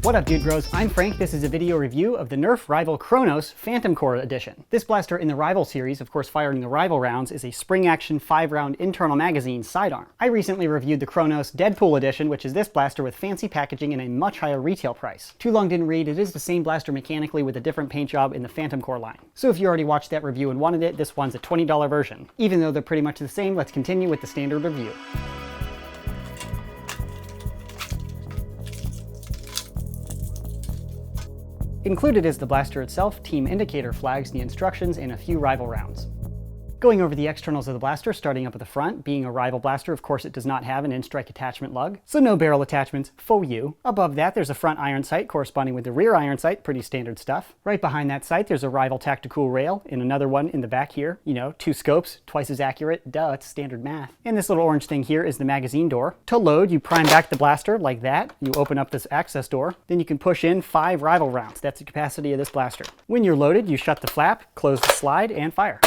What up, dude bros? I'm Frank. This is a video review of the Nerf Rival Kronos Phantom Core Edition. This blaster in the Rival series, of course firing the Rival rounds, is a spring-action 5-round internal magazine sidearm. I recently reviewed the Kronos Deadpool Edition, which is this blaster with fancy packaging and a much higher retail price. Too long didn't read, it is the same blaster mechanically with a different paint job in the Phantom Core line. So if you already watched that review and wanted it, this one's a $20 version. Even though they're pretty much the same, let's continue with the standard review. Included is the blaster itself, team indicator flags, the instructions, and a few Rival rounds. Going over the externals of the blaster, starting up at the front, being a Rival blaster, of course it does not have an in-strike attachment lug, so no barrel attachments, faux you. Above that there's a front iron sight corresponding with the rear iron sight, pretty standard stuff. Right behind that sight there's a Rival tactical rail, and another one in the back here. You know, 2 scopes, twice as accurate, duh, it's standard math. And this little orange thing here is the magazine door. To load, you prime back the blaster like that, you open up this access door, then you can push in 5 Rival rounds. That's the capacity of this blaster. When you're loaded, you shut the flap, close the slide, and fire.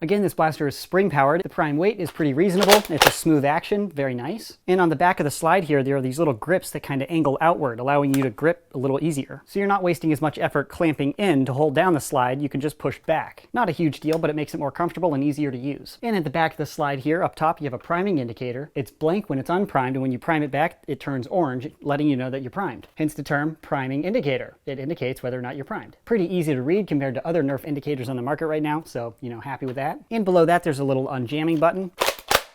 Again, this blaster is spring-powered. The prime weight is pretty reasonable. It's a smooth action, very nice. And on the back of the slide here, there are these little grips that kind of angle outward, allowing you to grip a little easier. So you're not wasting as much effort clamping in to hold down the slide, you can just push back. Not a huge deal, but it makes it more comfortable and easier to use. And at the back of the slide here, up top, you have a priming indicator. It's blank when it's unprimed, and when you prime it back, it turns orange, letting you know that you're primed. Hence the term priming indicator. It indicates whether or not you're primed. Pretty easy to read compared to other Nerf indicators on the market right now, so, you know, happy with that. And below that, there's a little unjamming button.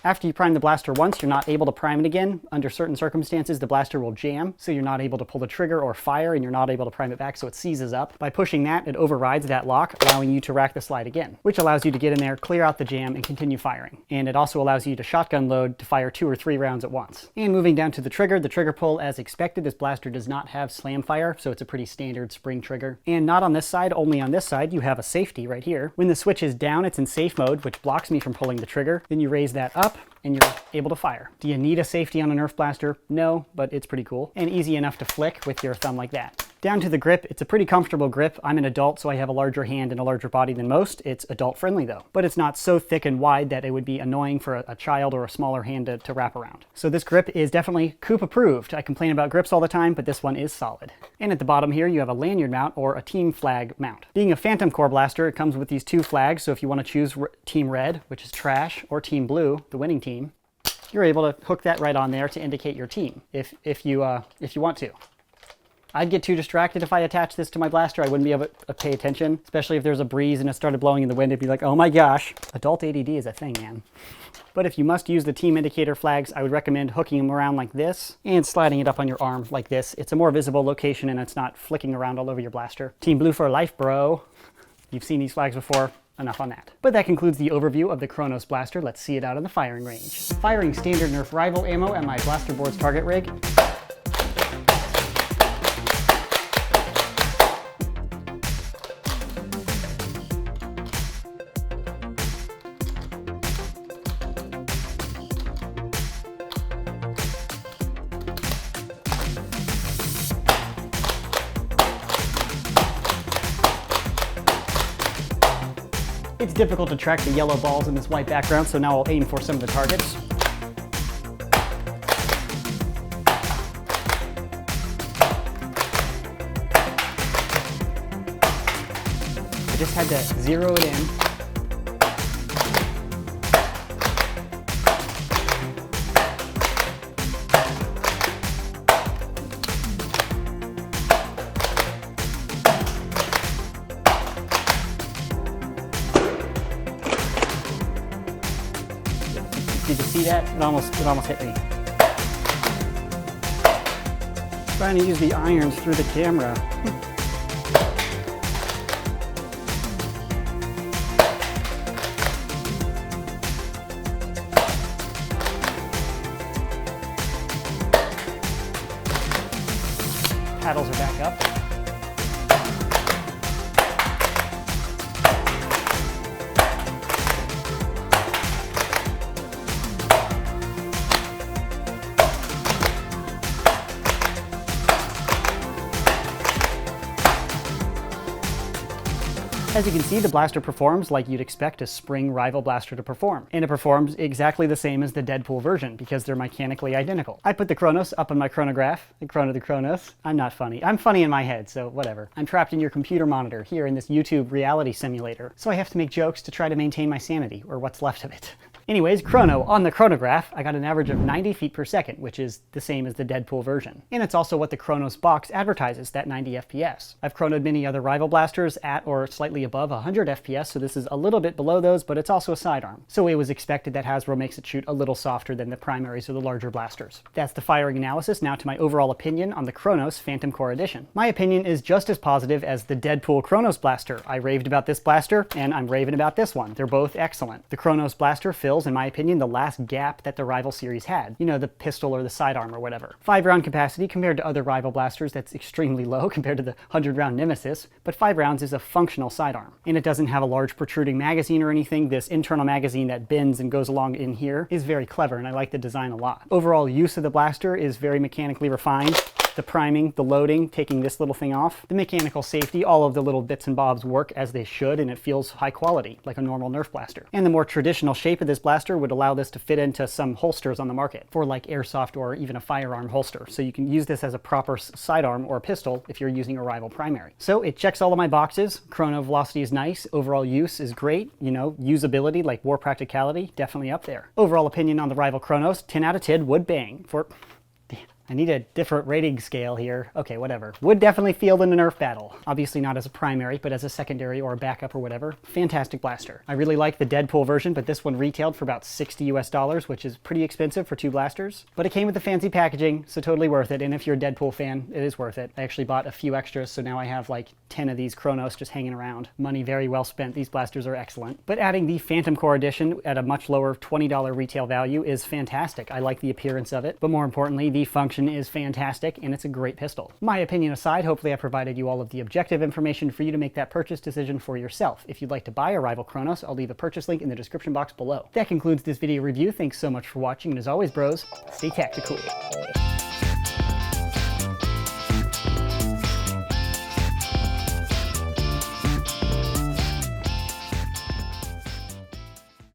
After you prime the blaster once, you're not able to prime it again. Under certain circumstances, the blaster will jam, so you're not able to pull the trigger or fire, and you're not able to prime it back, so it seizes up. By pushing that, it overrides that lock, allowing you to rack the slide again, which allows you to get in there, clear out the jam, and continue firing. And it also allows you to shotgun load to fire 2 or 3 rounds at once. And moving down to the trigger pull, as expected, this blaster does not have slam fire, so it's a pretty standard spring trigger. And not on this side, only on this side, you have a safety right here. When the switch is down, it's in safe mode, which blocks me from pulling the trigger. Then you raise that up, and you're able to fire. Do you need a safety on a Nerf blaster? No, but it's pretty cool. And easy enough to flick with your thumb like that. Down to the grip, it's a pretty comfortable grip. I'm an adult, so I have a larger hand and a larger body than most. It's adult friendly though. But it's not so thick and wide that it would be annoying for a child or a smaller hand to wrap around. So this grip is definitely Coop approved. I complain about grips all the time, but this one is solid. And at the bottom here, you have a lanyard mount or a team flag mount. Being a Phantom Core blaster, it comes with these 2 flags. So if you want to choose Team Red, which is trash, or Team Blue, the winning team, you're able to hook that right on there to indicate your team if you want to. I'd get too distracted if I attached this to my blaster. I wouldn't be able to pay attention, especially if there's a breeze and it started blowing in the wind. It'd be like, oh my gosh. Adult ADD is a thing, man. But if you must use the team indicator flags, I would recommend hooking them around like this and sliding it up on your arm like this. It's a more visible location and it's not flicking around all over your blaster. Team Blue for life, bro. You've seen these flags before. Enough on that. But that concludes the overview of the Kronos blaster. Let's see it out on the firing range. Firing standard Nerf Rival ammo at my blaster board's target rig. It's difficult to track the yellow balls in this white background, so now I'll aim for some of the targets. I just had to zero it in. Did you see that? It almost hit me. Trying to use the irons through the camera. Paddles are back up. As you can see, the blaster performs like you'd expect a spring rival blaster to perform, and it performs exactly the same as the Deadpool version because they're mechanically identical. I put the Kronos up on my chronograph, the Kronos. I'm not funny. I'm funny in my head, so whatever. I'm trapped in your computer monitor here in this YouTube reality simulator, so I have to make jokes to try to maintain my sanity, or what's left of it. Anyways, chrono, on the chronograph, I got an average of 90 feet per second, which is the same as the Deadpool version. And it's also what the Kronos box advertises, that 90 FPS. I've chronoed many other rival blasters at or slightly above 100 FPS, so this is a little bit below those, but it's also a sidearm. So it was expected that Hasbro makes it shoot a little softer than the primaries or the larger blasters. That's the firing analysis. Now to my overall opinion on the Kronos Phantom Core Edition. My opinion is just as positive as the Deadpool Kronos blaster. I raved about this blaster, and I'm raving about this one. They're both excellent. The Kronos blaster fills, in my opinion, the last gap that the rival series had. You know, the pistol or the sidearm or whatever. 5-round capacity compared to other rival blasters, that's extremely low compared to the 100-round Nemesis, but 5 rounds is a functional sidearm. And it doesn't have a large protruding magazine or anything. This internal magazine that bends and goes along in here is very clever, and I like the design a lot. Overall use of the blaster is very mechanically refined. The priming, the loading, taking this little thing off, the mechanical safety, all of the little bits and bobs work as they should, and it feels high quality, like a normal Nerf blaster. And the more traditional shape of this blaster would allow this to fit into some holsters on the market, for like airsoft or even a firearm holster. So you can use this as a proper sidearm or pistol if you're using a rival primary. So it checks all of my boxes. Chrono velocity is nice, overall use is great, you know, usability, like war practicality, definitely up there. Overall opinion on the rival Kronos, 10 out of 10 would bang for... I need a different rating scale here. Okay, whatever. Would definitely field in a Nerf battle. Obviously not as a primary, but as a secondary or a backup or whatever. Fantastic blaster. I really like the Deadpool version, but this one retailed for about $60 US, which is pretty expensive for 2 blasters. But it came with the fancy packaging, so totally worth it. And if you're a Deadpool fan, it is worth it. I actually bought a few extras, so now I have like 10 of these Kronos just hanging around. Money very well spent. These blasters are excellent. But adding the Phantom Core Edition at a much lower $20 retail value is fantastic. I like the appearance of it, but more importantly, the function is fantastic, and it's a great pistol. My opinion aside, hopefully I provided you all of the objective information for you to make that purchase decision for yourself. If you'd like to buy a rival Kronos, I'll leave a purchase link in the description box below. That concludes this video review. Thanks so much for watching, and as always, bros, stay tactical.